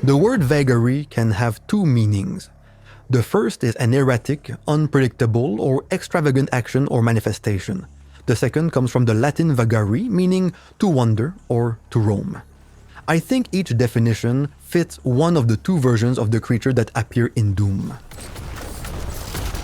The word vagary can have two meanings. The first is an erratic, unpredictable, or extravagant action or manifestation. The second comes from the Latin vagari, meaning to wander or to roam. I think each definition fits one of the two versions of the creature that appear in Doom.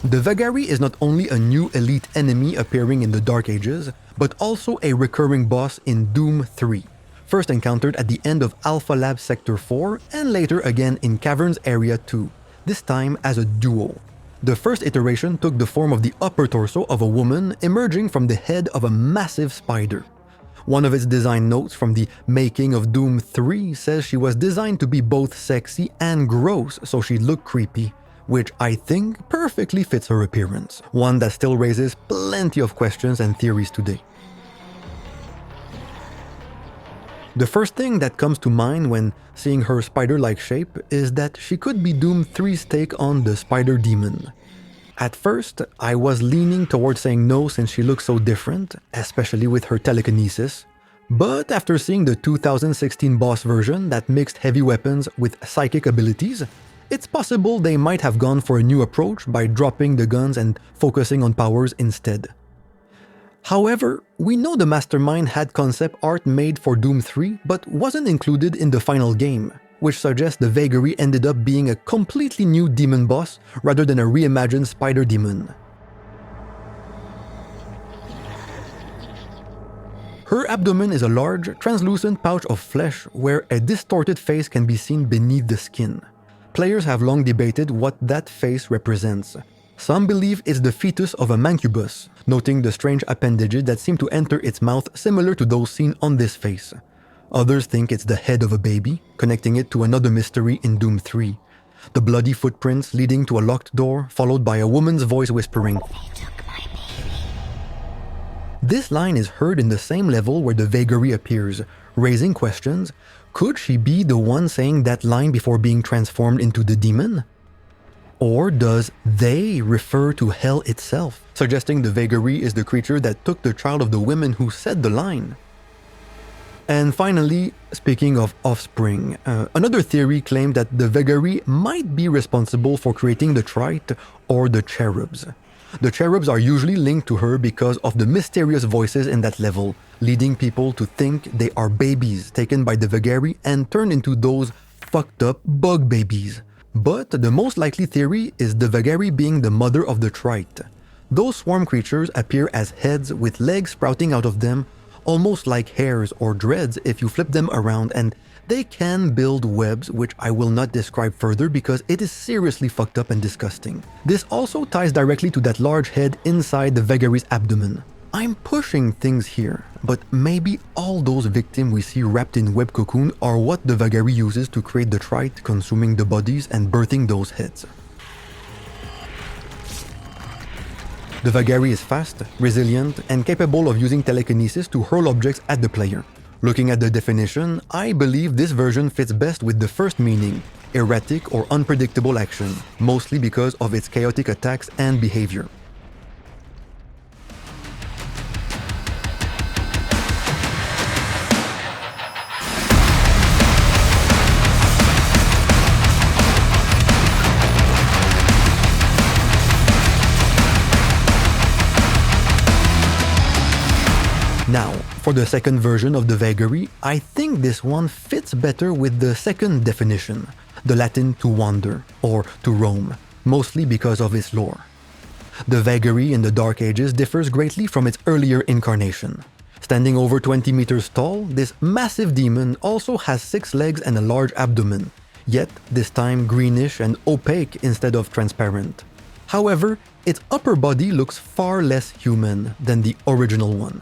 The Vagary is not only a new elite enemy appearing in the Dark Ages, but also a recurring boss in Doom 3, first encountered at the end of Alpha Lab Sector 4 and later again in Caverns Area 2, this time as a duo. The first iteration took the form of the upper torso of a woman emerging from the head of a massive spider. One of its design notes from the making of Doom 3 says she was designed to be both sexy and gross, so she looked creepy, which I think perfectly fits her appearance, one that still raises plenty of questions and theories today. The first thing that comes to mind when seeing her spider-like shape is that she could be Doom 3's take on the spider demon. At first, I was leaning towards saying no since she looks so different, especially with her telekinesis, but after seeing the 2016 boss version that mixed heavy weapons with psychic abilities, it's possible they might have gone for a new approach by dropping the guns and focusing on powers instead. However, we know the mastermind had concept art made for Doom 3 but wasn't included in the final game, which suggests the Vagary ended up being a completely new demon boss rather than a reimagined spider demon. Her abdomen is a large, translucent pouch of flesh where a distorted face can be seen beneath the skin. Players have long debated what that face represents. Some believe it's the fetus of a mancubus, noting the strange appendages that seem to enter its mouth similar to those seen on this face. Others think it's the head of a baby, connecting it to another mystery in Doom 3. The bloody footprints leading to a locked door, followed by a woman's voice whispering, "They took my baby." This line is heard in the same level where the Vagary appears, raising questions. Could she be the one saying that line before being transformed into the demon? Or does "they" refer to hell itself, suggesting the Vagary is the creature that took the child of the women who said the line? And finally, speaking of Offspring, another theory claimed that the Vagary might be responsible for creating the Trite or the Cherubs. The Cherubs are usually linked to her because of the mysterious voices in that level, leading people to think they are babies taken by the Vagary and turned into those fucked up bug babies. But the most likely theory is the Vagary being the mother of the Trite. Those swarm creatures appear as heads with legs sprouting out of them, almost like hairs or dreads if you flip them around, and they can build webs, which I will not describe further because it is seriously fucked up and disgusting. This also ties directly to that large head inside the Vagary's abdomen. I'm pushing things here, but maybe all those victims we see wrapped in web cocoon are what the Vagary uses to create the Trite, consuming the bodies and birthing those heads. The Vagary is fast, resilient, and capable of using telekinesis to hurl objects at the player. Looking at the definition, I believe this version fits best with the first meaning, erratic or unpredictable action, mostly because of its chaotic attacks and behavior. Now, for the second version of the Vagary, I think this one fits better with the second definition, the Latin to wander, or to roam, mostly because of its lore. The Vagary in the Dark Ages differs greatly from its earlier incarnation. Standing over 20 meters tall, this massive demon also has 6 legs and a large abdomen, yet this time greenish and opaque instead of transparent. However, its upper body looks far less human than the original one.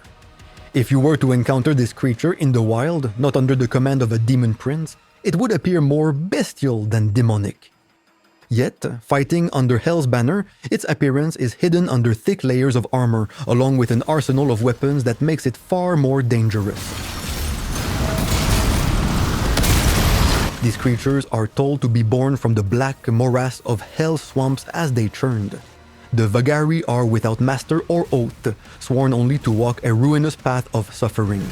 If you were to encounter this creature in the wild, not under the command of a demon prince, it would appear more bestial than demonic. Yet, fighting under Hell's banner, its appearance is hidden under thick layers of armor, along with an arsenal of weapons that makes it far more dangerous. These creatures are told to be born from the black morass of Hell's swamps as they churned. The Vagary are without master or oath, sworn only to walk a ruinous path of suffering.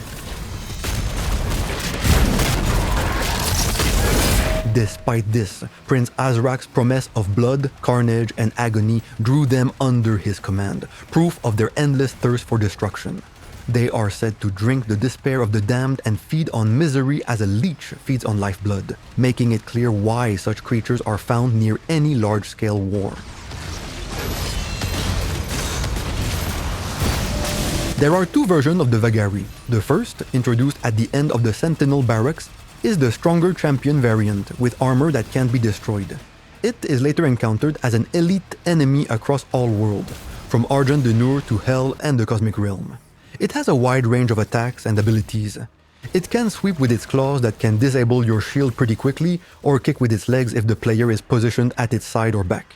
Despite this, Prince Azrak's promise of blood, carnage, and agony drew them under his command, proof of their endless thirst for destruction. They are said to drink the despair of the damned and feed on misery as a leech feeds on lifeblood, making it clear why such creatures are found near any large-scale war. There are two versions of the Vagary. The first, introduced at the end of the Sentinel Barracks, is the stronger champion variant with armor that can't be destroyed. It is later encountered as an elite enemy across all worlds, from Argent de Nur to Hell and the Cosmic Realm. It has a wide range of attacks and abilities. It can sweep with its claws that can disable your shield pretty quickly, or kick with its legs if the player is positioned at its side or back.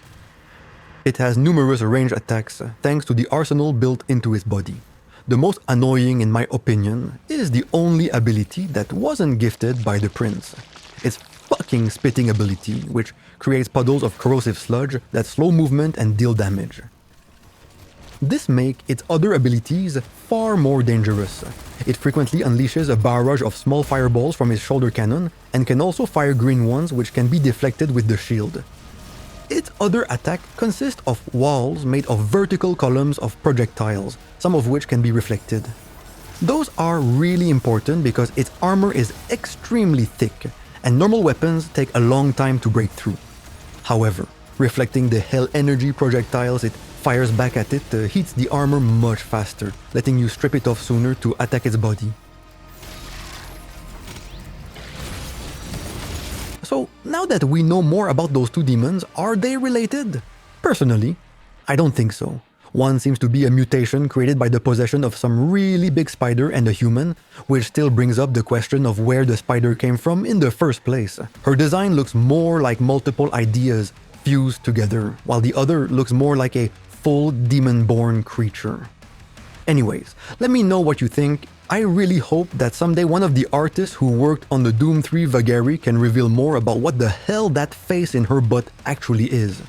It has numerous ranged attacks thanks to the arsenal built into its body. The most annoying, in my opinion, is the only ability that wasn't gifted by the prince. Its fucking spitting ability, which creates puddles of corrosive sludge that slow movement and deal damage. This makes its other abilities far more dangerous. It frequently unleashes a barrage of small fireballs from its shoulder cannon, and can also fire green ones which can be deflected with the shield. Its other attack consists of walls made of vertical columns of projectiles, some of which can be reflected. Those are really important because its armor is extremely thick, and normal weapons take a long time to break through. However, reflecting the hell energy projectiles it fires back at it heats the armor much faster, letting you strip it off sooner to attack its body. So, now that we know more about those two demons, are they related? Personally, I don't think so. One seems to be a mutation created by the possession of some really big spider and a human, which still brings up the question of where the spider came from in the first place. Her design looks more like multiple ideas fused together, while the other looks more like a full demon-born creature. Anyways, let me know what you think. I really hope that someday one of the artists who worked on the Doom 3 Vagary can reveal more about what the hell that face in her butt actually is.